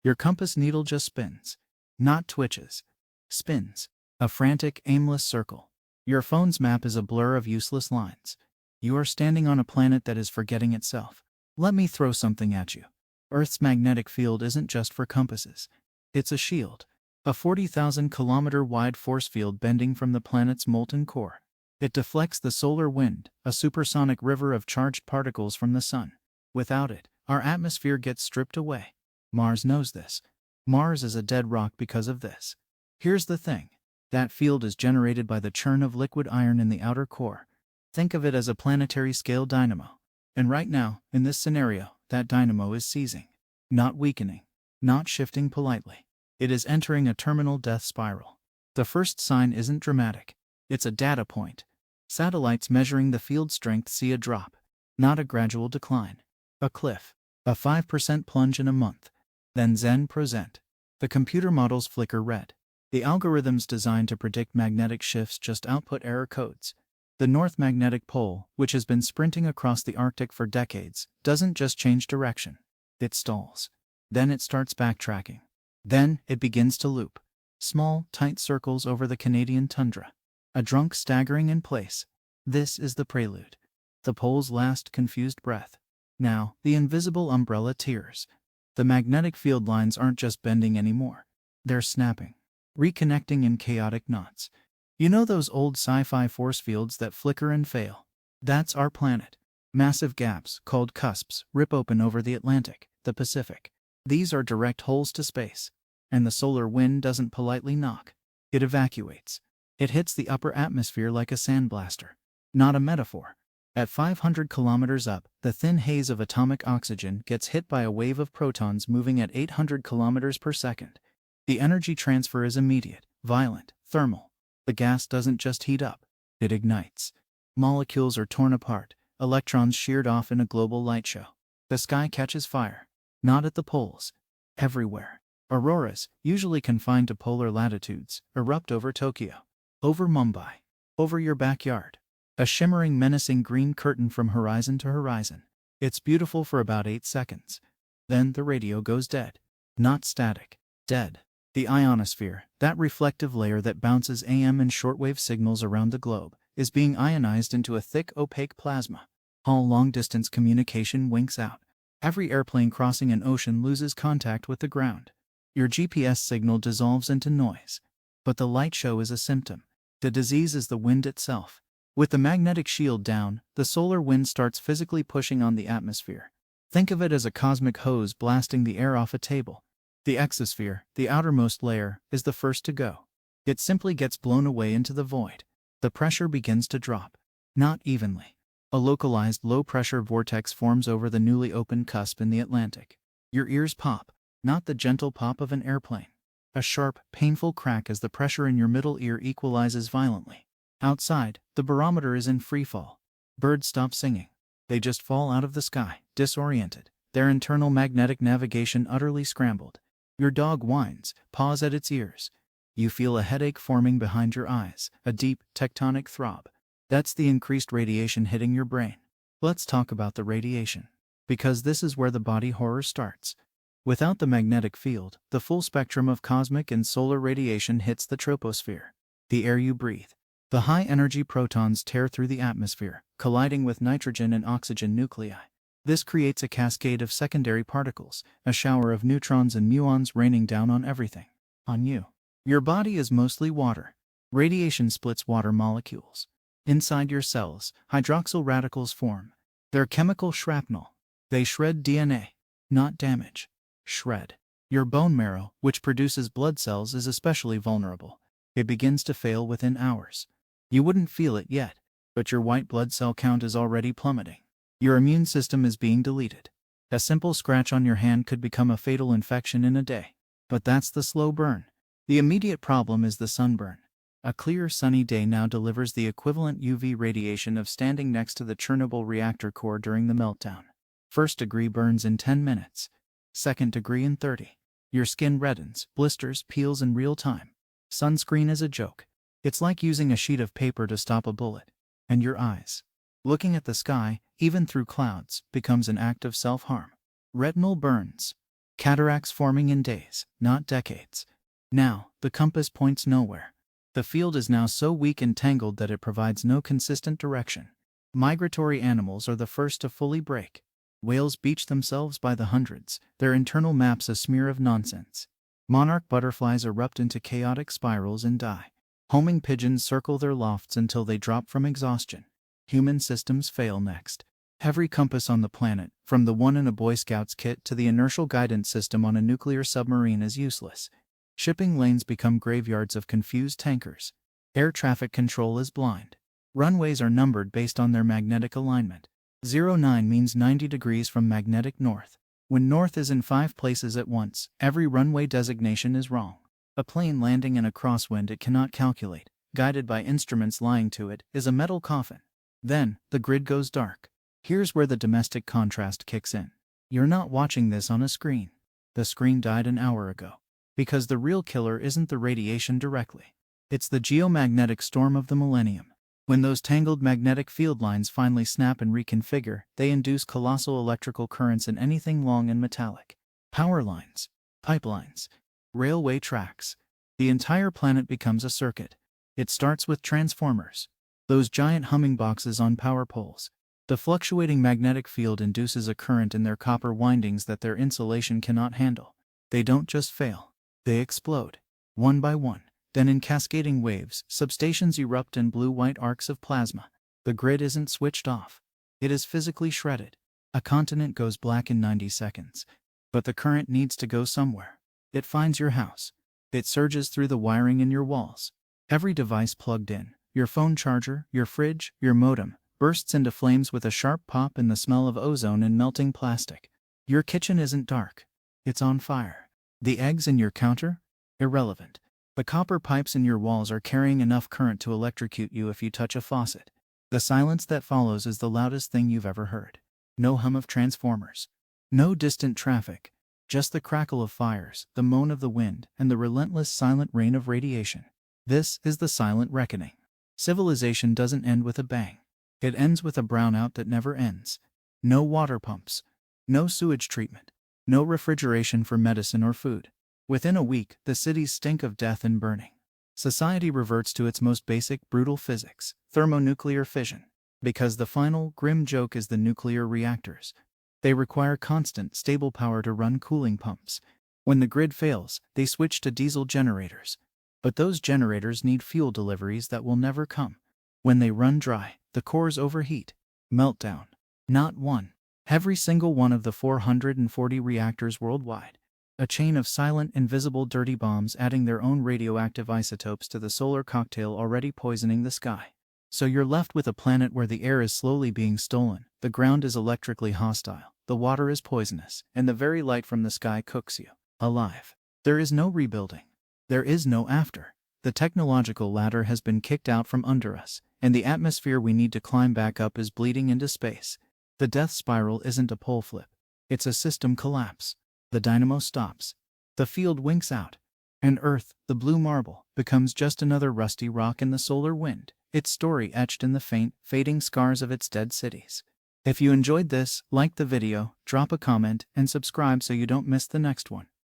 Your compass needle just spins. Not twitches. Spins. A frantic, aimless circle. Your phone's map is a blur of useless lines. You are standing on a planet that is forgetting itself. Let me throw something at you. Earth's magnetic field isn't just for compasses. It's a shield. A 40,000-kilometer wide force field bending from the planet's molten core. It deflects the solar wind, a supersonic river of charged particles from the sun. Without it, our atmosphere gets stripped away. Mars knows this. Mars is a dead rock because of this. Here's the thing. That field is generated by the churn of liquid iron in the outer core. Think of it as a planetary-scale dynamo. And right now, in this scenario, that dynamo is seizing. Not weakening. Not shifting politely. It is entering a terminal death spiral. The first sign isn't dramatic. It's a data point. Satellites measuring the field strength see a drop. Not a gradual decline. A cliff. A 5% plunge in a month. Then Zen present. The computer models flicker red. The algorithms designed to predict magnetic shifts just output error codes. The North Magnetic Pole, which has been sprinting across the Arctic for decades, doesn't just change direction. It stalls. Then it starts backtracking. Then it begins to loop. Small, tight circles over the Canadian tundra. A drunk staggering in place. This is the prelude. The pole's last confused breath. Now, the invisible umbrella tears. The magnetic field lines aren't just bending anymore. They're snapping. Reconnecting in chaotic knots. You know those old sci-fi force fields that flicker and fail? That's our planet. Massive gaps, called cusps, rip open over the Atlantic, the Pacific. These are direct holes to space. And the solar wind doesn't politely knock. It evacuates. It hits the upper atmosphere like a sandblaster. Not a metaphor. At 500 kilometers up, the thin haze of atomic oxygen gets hit by a wave of protons moving at 800 kilometers per second. The energy transfer is immediate, violent, thermal. The gas doesn't just heat up. It ignites. Molecules are torn apart, electrons sheared off in a global light show. The sky catches fire. Not at the poles. Everywhere. Auroras, usually confined to polar latitudes, erupt over Tokyo. Over Mumbai. Over your backyard. A shimmering, menacing green curtain from horizon to horizon. It's beautiful for about 8 seconds. Then the radio goes dead. Not static. Dead. The ionosphere, that reflective layer that bounces AM and shortwave signals around the globe, is being ionized into a thick, opaque plasma. All long-distance communication winks out. Every airplane crossing an ocean loses contact with the ground. Your GPS signal dissolves into noise. But the light show is a symptom. The disease is the wind itself. With the magnetic shield down, the solar wind starts physically pushing on the atmosphere. Think of it as a cosmic hose blasting the air off a table. The exosphere, the outermost layer, is the first to go. It simply gets blown away into the void. The pressure begins to drop. Not evenly. A localized low-pressure vortex forms over the newly opened cusp in the Atlantic. Your ears pop. Not the gentle pop of an airplane. A sharp, painful crack as the pressure in your middle ear equalizes violently. Outside, the barometer is in freefall. Birds stop singing. They just fall out of the sky, disoriented, their internal magnetic navigation utterly scrambled. Your dog whines, paws at its ears. You feel a headache forming behind your eyes, a deep, tectonic throb. That's the increased radiation hitting your brain. Let's talk about the radiation. Because this is where the body horror starts. Without the magnetic field, the full spectrum of cosmic and solar radiation hits the troposphere, the air you breathe. The high-energy protons tear through the atmosphere, colliding with nitrogen and oxygen nuclei. This creates a cascade of secondary particles, a shower of neutrons and muons raining down on everything. On you. Your body is mostly water. Radiation splits water molecules. Inside your cells, hydroxyl radicals form. They're chemical shrapnel. They shred DNA. Not damage. Shred. Your bone marrow, which produces blood cells, is especially vulnerable. It begins to fail within hours. You wouldn't feel it yet, but your white blood cell count is already plummeting. Your immune system is being deleted. A simple scratch on your hand could become a fatal infection in a day. But that's the slow burn. The immediate problem is the sunburn. A clear, sunny day now delivers the equivalent UV radiation of standing next to the Chernobyl reactor core during the meltdown. First degree burns in 10 minutes. Second degree in 30. Your skin reddens, blisters, peels in real time. Sunscreen is a joke. It's like using a sheet of paper to stop a bullet. And your eyes. Looking at the sky, even through clouds, becomes an act of self-harm. Retinal burns. Cataracts forming in days, not decades. Now, the compass points nowhere. The field is now so weak and tangled that it provides no consistent direction. Migratory animals are the first to fully break. Whales beach themselves by the hundreds, their internal maps a smear of nonsense. Monarch butterflies erupt into chaotic spirals and die. Homing pigeons circle their lofts until they drop from exhaustion. Human systems fail next. Every compass on the planet, from the one in a Boy Scouts kit to the inertial guidance system on a nuclear submarine, is useless. Shipping lanes become graveyards of confused tankers. Air traffic control is blind. Runways are numbered based on their magnetic alignment. 09 means 90 degrees from magnetic north. When north is in 5 places at once, every runway designation is wrong. A plane landing in a crosswind it cannot calculate, guided by instruments lying to it, is a metal coffin. Then, the grid goes dark. Here's where the domestic contrast kicks in. You're not watching this on a screen. The screen died an hour ago. Because the real killer isn't the radiation directly. It's the geomagnetic storm of the millennium. When those tangled magnetic field lines finally snap and reconfigure, they induce colossal electrical currents in anything long and metallic. Power lines, pipelines, railway tracks. The entire planet becomes a circuit. It starts with transformers. Those giant humming boxes on power poles. The fluctuating magnetic field induces a current in their copper windings that their insulation cannot handle. They don't just fail. They explode, one by one. Then in cascading waves, substations erupt in blue-white arcs of plasma. The grid isn't switched off. It is physically shredded. A continent goes black in 90 seconds. But the current needs to go somewhere. It finds your house. It surges through the wiring in your walls. Every device plugged in, your phone charger, your fridge, your modem, bursts into flames with a sharp pop and the smell of ozone and melting plastic. Your kitchen isn't dark. It's on fire. The eggs in your counter? Irrelevant. The copper pipes in your walls are carrying enough current to electrocute you if you touch a faucet. The silence that follows is the loudest thing you've ever heard. No hum of transformers. No distant traffic. Just the crackle of fires, the moan of the wind, and the relentless silent rain of radiation. This is the silent reckoning. Civilization doesn't end with a bang. It ends with a brownout that never ends. No water pumps. No sewage treatment. No refrigeration for medicine or food. Within a week, the cities stink of death and burning. Society reverts to its most basic, brutal physics, thermonuclear fission. Because the final, grim joke is the nuclear reactors. They require constant, stable power to run cooling pumps. When the grid fails, they switch to diesel generators. But those generators need fuel deliveries that will never come. When they run dry, the cores overheat. Meltdown. Not one. Every single one of the 440 reactors worldwide. A chain of silent, invisible dirty bombs adding their own radioactive isotopes to the solar cocktail already poisoning the sky. So you're left with a planet where the air is slowly being stolen, the ground is electrically hostile, the water is poisonous, and the very light from the sky cooks you alive. There is no rebuilding. There is no after. The technological ladder has been kicked out from under us, and the atmosphere we need to climb back up is bleeding into space. The death spiral isn't a pole flip. It's a system collapse. The dynamo stops. The field winks out. And Earth, the blue marble, becomes just another rusty rock in the solar wind, its story etched in the faint, fading scars of its dead cities. If you enjoyed this, like the video, drop a comment, and subscribe so you don't miss the next one.